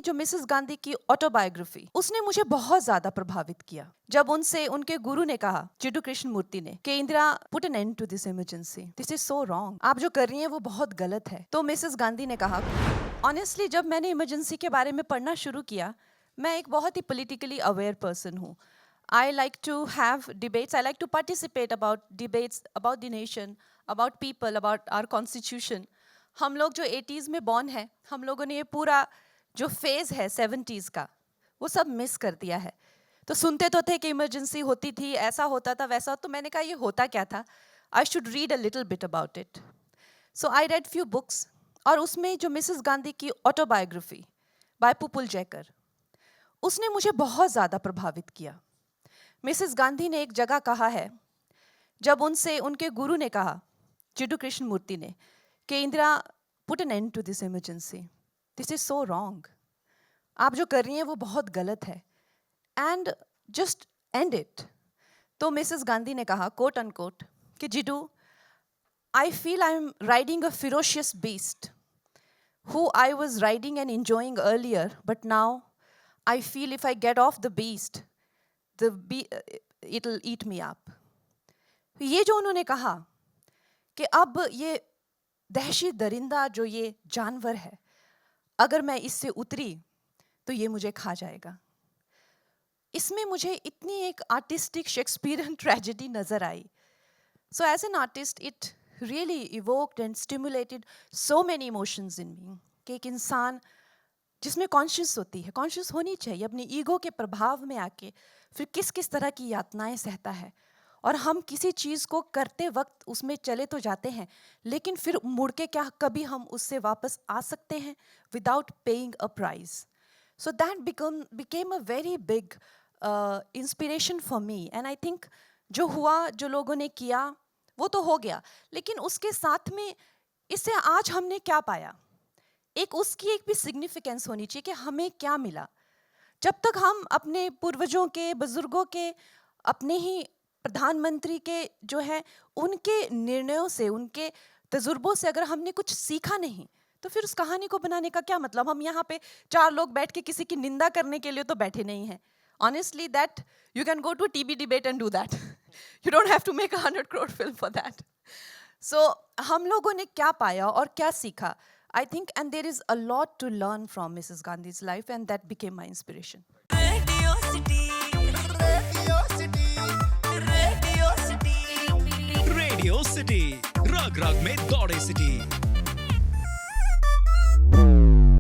जो मिसेस गांधी की ऑटोबायोग्राफी, उसने मुझे बहुत ज्यादा प्रभावित किया। जब उनसे उनके गुरु ने कहा, चिट्टू कृष्णमूर्ति ने, कि Indira, put an end to this emergency, this is so wrong, आप जो कर रही हैं वो बहुत गलत है। तो मिसेस गांधी ने कहा, ऑनेस्टली जब मैंने इमरजेंसी के बारे में पढ़ना शुरू किया, मैं एक बहुत ही पॉलिटिकली अवेयर पर्सन हूँ। I like to have debates. I like to participate about debates about the nation, about people, about our constitution. हम लोग जो 80s में बॉर्न है, हम लोगों ने ये पूरा जो फेज है 70s का, वो सब मिस कर दिया है। तो सुनते तो थे कि इमरजेंसी होती थी, ऐसा होता था, वैसा। तो मैंने कहा ये होता क्या था? I should read a little bit about it. So I read few books, और उसमें जो मिसेस गांधी की ऑटोबायोग्राफी बाय पुपुल जयकर, उसने मुझे बहुत ज़्यादा प्रभावित किया। मिसेस गांधी ने एक जगह कहा है, जब उनसे उनके गुरु ने कहा, चिट्टू कृष्णमूर्ति ने, कि Indira, put an end to this emergency, this is so wrong, आप जो कर रही हैं वो बहुत गलत है, एंड जस्ट एंड इट। तो मिसेस गांधी ने कहा, कोट अनकोट, कि Jiddu, I feel I am riding a ferocious beast who I was riding and enjoying earlier, but now I feel if I get off the beast, it'll eat me up. ये जो उन्होंने कहा कि अब ये दहशी दरिंदा जो ये जानवर है, अगर मैं इससे उतरी तो ये मुझे खा जाएगा। इसमें मुझे इतनी एक आर्टिस्टिक शेक्सपियरियन ट्रेजेडी नजर आई। So as an artist, it really evoked and stimulated so many emotions in me. कि एक इंसान जिसमें कॉन्शियस होती है, कॉन्शियस होनी चाहिए, अपनी ईगो के प्रभाव में आके फिर किस किस तरह की यातनाएं सहता है, और हम किसी चीज़ को करते वक्त उसमें चले तो जाते हैं, लेकिन फिर मुड़ के क्या कभी हम उससे वापस आ सकते हैं without paying a price? So that became a very big inspiration for me, and I think जो हुआ, जो लोगों ने किया, वो तो हो गया, लेकिन उसके साथ में इससे आज हमने क्या पाया, एक उसकी एक भी सिग्निफिकेंस होनी चाहिए कि हमें क्या मिला। जब तक हम अपने पूर्वजों के, बुजुर्गों के, अपने ही प्रधानमंत्री के जो है उनके निर्णयों से, उनके तजुर्बों से अगर हमने कुछ सीखा नहीं, तो फिर उस कहानी को बनाने का क्या मतलब? हम यहाँ पे 4 लोग बैठ के किसी की निंदा करने के लिए तो बैठे नहीं हैं। Honestly, that you can go to a TB debate and do that. You don't have to make a 100 crore film for that. So हम लोगों ने क्या पाया और क्या सीखा? I think, and there is a lot to learn from Mrs. Gandhi's life, and that became my inspiration. Radio City, Radio City, Radio City, Radio City, रग रग में दौड़े सिटी।